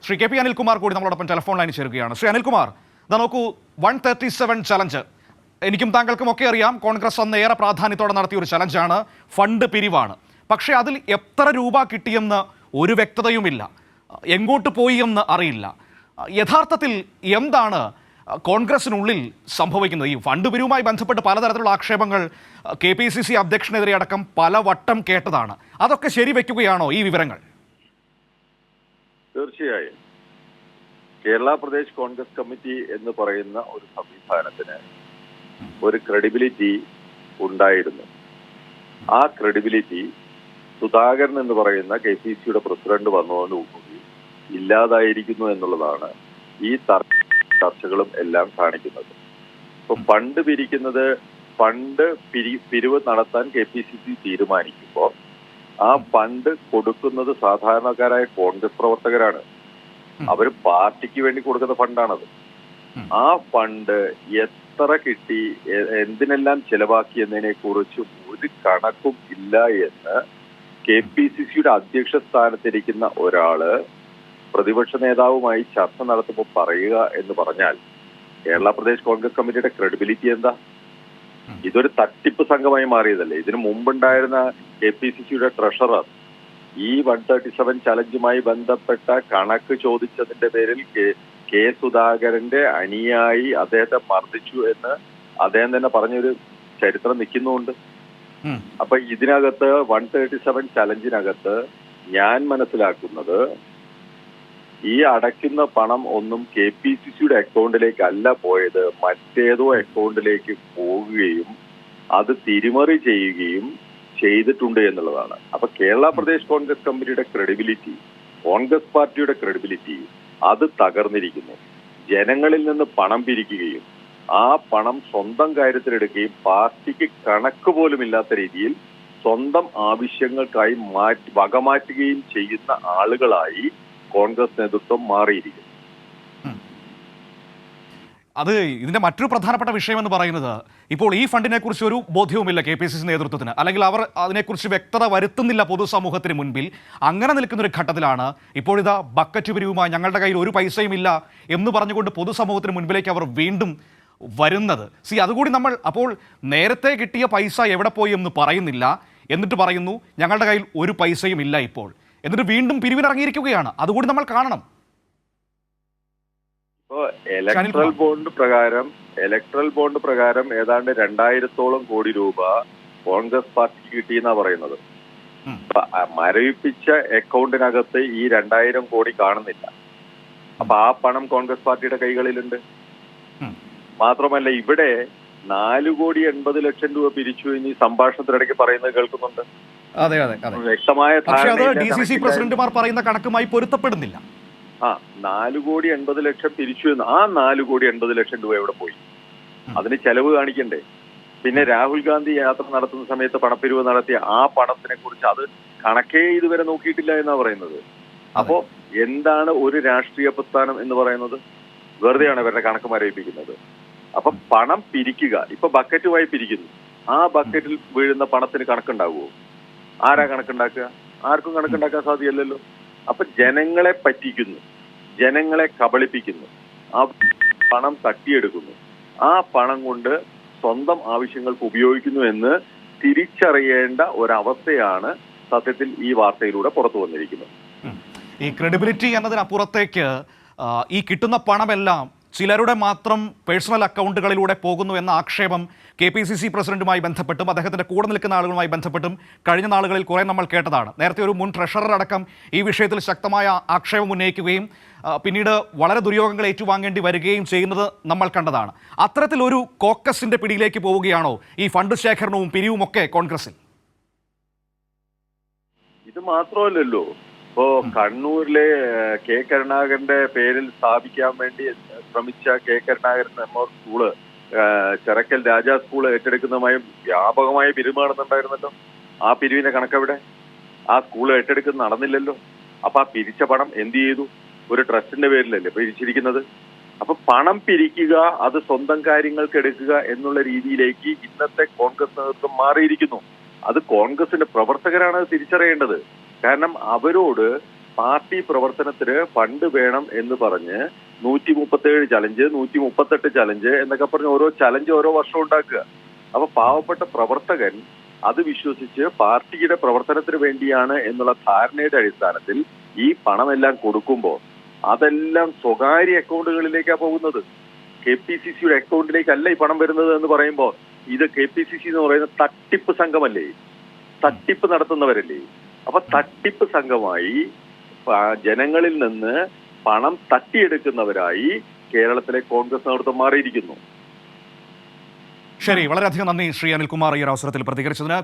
Shri K P Anilkumar കൂടി നമ്മളോടൊപ്പം telephone ലൈനിൽ ചേരുകയാണ്. ശ്രീ അനിൽകുമാർ, ഇതാ നോക്കൂ, 137 ചലഞ്ച്. എനിക്കും താങ്കൾക്കും ഒക്കെ അറിയാം, കോൺഗ്രസ് അന്ന് ഏറെ പ്രാധാന്യത്തോടെ നടത്തിയ ഒരു ചലഞ്ചാണ്, ഫണ്ട് പിരിവാണ്. പക്ഷേ അതിൽ എത്ര രൂപ കിട്ടിയെന്ന് ഒരു വ്യക്തതയുമില്ല, എങ്ങോട്ട് പോയി എന്ന് അറിയില്ല. യഥാർത്ഥത്തിൽ എന്താണ് കോൺഗ്രസിനുള്ളിൽ സംഭവിക്കുന്നത്? ഈ ഫണ്ട് പിരിവുമായി ബന്ധപ്പെട്ട് പലതരത്തിലുള്ള ആക്ഷേപങ്ങൾ KPCC അധ്യക്ഷനെതിരെ അടക്കം പലവട്ടം കേട്ടതാണ്. അതൊക്കെ ശരിവെക്കുകയാണോ ഈ വിവരങ്ങൾ? തീർച്ചയായും കേരള പ്രദേശ് കോൺഗ്രസ് കമ്മിറ്റി എന്ന് പറയുന്ന ഒരു സംവിധാനത്തിന് ഒരു ക്രെഡിബിലിറ്റി ഉണ്ടായിരുന്നു. ആ ക്രെഡിബിലിറ്റി സുധാകരൻ എന്ന് പറയുന്ന KPCCയുടെ പ്രസിഡന്റ് വന്നതോടുകൂടി ഇല്ലാതായിരിക്കുന്നു എന്നുള്ളതാണ് ഈ ചർച്ചകളും എല്ലാം കാണിക്കുന്നത്. ഇപ്പൊ ഫണ്ട് പിരിക്കുന്നത്, ഫണ്ട് പിരിവ് നടത്താൻ KPCC തീരുമാനിക്കുമ്പോൾ ആ ഫണ്ട് കൊടുക്കുന്നത് സാധാരണക്കാരായ കോൺഗ്രസ് പ്രവർത്തകരാണ്. അവർ പാർട്ടിക്ക് വേണ്ടി കൊടുക്കുന്ന ഫണ്ടാണത്. ആ ഫണ്ട് എത്ര കിട്ടി, എന്തിനെല്ലാം ചെലവാക്കി എന്നതിനെ കുറിച്ച് ഒരു കണക്കും ഇല്ല എന്ന് KPCCയുടെ അധ്യക്ഷ സ്ഥാനത്തിരിക്കുന്ന ഒരാള് പ്രതിപക്ഷ നേതാവുമായി ചർച്ച നടത്തുമ്പോൾ പറയുക എന്ന് പറഞ്ഞാൽ കേരള പ്രദേശ് കോൺഗ്രസ് കമ്മിറ്റിയുടെ ക്രെഡിബിലിറ്റി എന്താ? ഇതൊരു തട്ടിപ്പ് സംഘമായി മാറിയതല്ലേ. ഇതിനു മുമ്പുണ്ടായിരുന്ന KPCCയുടെ ട്രഷറർ ഈ 137 ചലഞ്ചുമായി ബന്ധപ്പെട്ട കണക്ക് ചോദിച്ചതിന്റെ പേരിൽ കെ സുധാകരന്റെ അനുയായി അദ്ദേഹത്തെ മർദ്ദിച്ചു എന്ന് അദ്ദേഹം തന്നെ പറഞ്ഞൊരു ചരിത്രം നിൽക്കുന്നുണ്ട്. അപ്പൊ ഇതിനകത്ത് 137 ചലഞ്ചിനകത്ത് ഞാൻ മനസ്സിലാക്കുന്നത് ഈ അടയ്ക്കുന്ന പണം ഒന്നും KPCCയുടെ അക്കൗണ്ടിലേക്ക് അല്ല പോയത്, മറ്റേതോ അക്കൗണ്ടിലേക്ക് പോകുകയും അത് തിരിമറി ചെയ്യുകയും ചെയ്തിട്ടുണ്ട് എന്നുള്ളതാണ്. അപ്പൊ കേരള പ്രദേശ് കോൺഗ്രസ് കമ്മിറ്റിയുടെ ക്രെഡിബിലിറ്റി, കോൺഗ്രസ് പാർട്ടിയുടെ ക്രെഡിബിലിറ്റി അത് തകർന്നിരിക്കുന്നു. ജനങ്ങളിൽ നിന്ന് പണം പിരിക്കുകയും ആ പണം സ്വന്തം കാര്യത്തിലെടുക്കുകയും പാർട്ടിക്ക് കണക്ക് പോലും ഇല്ലാത്ത രീതിയിൽ സ്വന്തം ആവശ്യങ്ങൾക്കായി വകമാറ്റുകയും ചെയ്യുന്ന ആളുകളായി കോൺഗ്രസ് നേതൃത്വം മാറിയിരിക്കുന്നു. അത് ഇതിന്റെ മറ്റൊരു പ്രധാനപ്പെട്ട വിഷയം എന്ന് പറയുന്നത്, ഇപ്പോൾ ഈ ഫണ്ടിനെ കുറിച്ച് ഒരു ബോധ്യവുമില്ല KPCC നേതൃത്വത്തിന്, അല്ലെങ്കിൽ അവർ അതിനെക്കുറിച്ച് വ്യക്തത വരുത്തുന്നില്ല പൊതുസമൂഹത്തിന് മുൻപിൽ. അങ്ങനെ നിൽക്കുന്ന ഒരു ഘട്ടത്തിലാണ് ഇപ്പോഴിതാ ബക്കറ്റ് പിരിവുമായി ഞങ്ങളുടെ കയ്യിൽ ഒരു പൈസയും ഇല്ല എന്ന് പറഞ്ഞുകൊണ്ട് പൊതുസമൂഹത്തിന് മുൻപിലേക്ക് അവർ വീണ്ടും വരുന്നത്. അതുകൂടി നമ്മൾ, അപ്പോൾ നേരത്തെ കിട്ടിയ പൈസ എവിടെ പോയി എന്ന് പറയുന്നില്ല, എന്നിട്ട് പറയുന്നു ഞങ്ങളുടെ കയ്യിൽ ഒരു പൈസയും ഇല്ല ഇപ്പോൾ, എന്നിട്ട് വീണ്ടും പിരിവിനിറങ്ങിയിരിക്കുകയാണ്. അതുകൂടി നമ്മൾ കാണണം. ഇപ്പോ ഇലക്ട്രൽ ബോണ്ട് പ്രകാരം ഏതാണ്ട് 2000-ഓളം കോടി രൂപ കോൺഗ്രസ് പാർട്ടിക്ക് കിട്ടിയെന്നാ പറയുന്നത്. മരവിപ്പിച്ച അക്കൗണ്ടിനകത്ത് ഈ 2000 കോടി കാണുന്നില്ല. അപ്പൊ ആ പണം കോൺഗ്രസ് പാർട്ടിയുടെ കൈകളിലുണ്ട്. മാത്രമല്ല ഇവിടെ 4,80,00,000 രൂപ പിരിച്ചു എന്ന് ഈ സംഭാഷണത്തിനിടയ്ക്ക് പറയുന്നത് കേൾക്കുന്നുണ്ട്. വ്യക്തമായ DCC പ്രസിഡന്റുമാർ പറയുന്ന കണക്കുമായി പൊരുത്തപ്പെടുന്നില്ല. 4,80,00,000 പിരിച്ചു എന്ന്, ആ 4,80,00,000 രൂപ എവിടെ പോയി? അതിന് ചെലവ് കാണിക്കണ്ടേ? പിന്നെ രാഹുൽ ഗാന്ധി യാത്ര നടത്തുന്ന സമയത്ത് പണപ്പിരിവ് നടത്തിയ ആ പണത്തിനെ കുറിച്ച് അത് കണക്കേ ഇതുവരെ നോക്കിയിട്ടില്ല എന്നാ പറയുന്നത്. അപ്പോ എന്താണ് ഒരു രാഷ്ട്രീയ പ്രസ്ഥാനം എന്ന് പറയുന്നത്? വെറുതെയാണ് ഇവരുടെ കണക്ക് മരവിപ്പിക്കുന്നത്. അപ്പൊ പണം പിരിക്കുക, ഇപ്പൊ ബക്കറ്റുമായി പിരിക്കുന്നു, ആ ബക്കറ്റിൽ വീഴുന്ന പണത്തിന് കണക്കുണ്ടാവുമോ? ആരാ കണക്കുണ്ടാക്കുക? ആർക്കും കണക്കുണ്ടാക്കാൻ സാധ്യമല്ലല്ലോ. അപ്പൊ ജനങ്ങളെ പറ്റിക്കുന്നു, ജനങ്ങളെ കബളിപ്പിക്കുന്നു, ആ പണം തട്ടിയെടുക്കുന്നു, ആ പണം കൊണ്ട് സ്വന്തം ആവശ്യങ്ങൾക്ക് ഉപയോഗിക്കുന്നു എന്ന് തിരിച്ചറിയേണ്ട ഒരവസ്ഥയാണ് സത്യത്തിൽ ഈ വാർത്തയിലൂടെ പുറത്തു വന്നിരിക്കുന്നത്. ഈ ക്രെഡിബിലിറ്റി എന്നതിനപ്പുറത്തേക്ക് ഈ കിട്ടുന്ന പണമെല്ലാം ചിലരുടെ മാത്രം പേഴ്സണൽ അക്കൗണ്ടുകളിലൂടെ പോകുന്നു എന്ന ആക്ഷേപം KPCC പ്രസിഡന്റുമായി ബന്ധപ്പെട്ടും അദ്ദേഹത്തിൻ്റെ കൂടെ നിൽക്കുന്ന ആളുകളുമായി ബന്ധപ്പെട്ടും കഴിഞ്ഞ നാളുകളിൽ കുറേ നമ്മൾ കേട്ടതാണ്. നേരത്തെ ഒരു മുൻ ട്രഷറർ അടക്കം ഈ വിഷയത്തിൽ ശക്തമായ ആക്ഷേപം ഉന്നയിക്കുകയും പിന്നീട് വളരെ ദുര്യോഗങ്ങൾ ഏറ്റുവാങ്ങേണ്ടി വരികയും ചെയ്യുന്നത് നമ്മൾ കണ്ടതാണ്. അത്തരത്തിലൊരു കോക്കസിന്റെ പിടിയിലേക്ക് പോവുകയാണോ ഈ ഫണ്ട് ശേഖരണവും പിരിവും ഒക്കെ കോൺഗ്രസിൽ? ഇത് മാത്രമല്ലല്ലോ, ഇപ്പോ കണ്ണൂരിലെ കെ കരുണാകരന്റെ പേരിൽ സ്ഥാപിക്കാൻ വേണ്ടി ശ്രമിച്ച K Karunakaran memorial school, Cherakkal Raja school ഏറ്റെടുക്കുന്നതുമായും വ്യാപകമായ പിരിവ് നടന്നുണ്ടായിരുന്നല്ലോ. ആ പിരിവിന്റെ കണക്കെവിടെ? ആ സ്കൂൾ ഏറ്റെടുക്കുന്നത് നടന്നില്ലല്ലോ. അപ്പൊ ആ പിരിച്ച പണം എന്ത് ചെയ്തു? ഒരു ട്രസ്റ്റിന്റെ പേരിലല്ലേ പിരിച്ചിരിക്കുന്നത്. അപ്പൊ പണം പിരിക്കുക, അത് സ്വന്തം കാര്യങ്ങൾക്ക് എടുക്കുക എന്നുള്ള രീതിയിലേക്ക് ഇന്നത്തെ കോൺഗ്രസ് നേതൃത്വം മാറിയിരിക്കുന്നു. അത് കോൺഗ്രസിന്റെ പ്രവർത്തകരാണ് തിരിച്ചറിയേണ്ടത്. കാരണം അവരോട് പാർട്ടി പ്രവർത്തനത്തിന് ഫണ്ട് വേണം എന്ന് പറഞ്ഞ് 137 ചലഞ്ച് 138 ചലഞ്ച് എന്നൊക്കെ പറഞ്ഞ് ഓരോ ചലഞ്ച് ഓരോ വർഷം ഉണ്ടാക്കുക. അപ്പൊ പാവപ്പെട്ട പ്രവർത്തകൻ അത് വിശ്വസിച്ച് പാർട്ടിയുടെ പ്രവർത്തനത്തിന് വേണ്ടിയാണ് എന്നുള്ള ധാരണയുടെ അടിസ്ഥാനത്തിൽ ഈ പണമെല്ലാം കൊടുക്കുമ്പോൾ അതെല്ലാം സ്വകാര്യ അക്കൗണ്ടുകളിലേക്കാണ് പോകുന്നത്. KPCCയുടെ അക്കൗണ്ടിലേക്കല്ല ഈ പണം വരുന്നത് എന്ന് പറയുമ്പോൾ ഇത് KPCC എന്ന് പറയുന്ന തട്ടിപ്പ് സംഘമല്ലേ, തട്ടിപ്പ് നടത്തുന്നവരല്ലേ. അപ്പൊ തട്ടിപ്പ് സംഘമായി ജനങ്ങളിൽ നിന്ന് പണം തട്ടിയെടുക്കുന്നവരായി കേരളത്തിലെ കോൺഗ്രസ് നേതൃത്വം മാറിയിരിക്കുന്നു. ശരി, വളരെയധികം നന്ദി ശ്രീ അനിൽകുമാർ ഈ ഒരു അവസരത്തിൽ പ്രതികരിച്ചതിന്.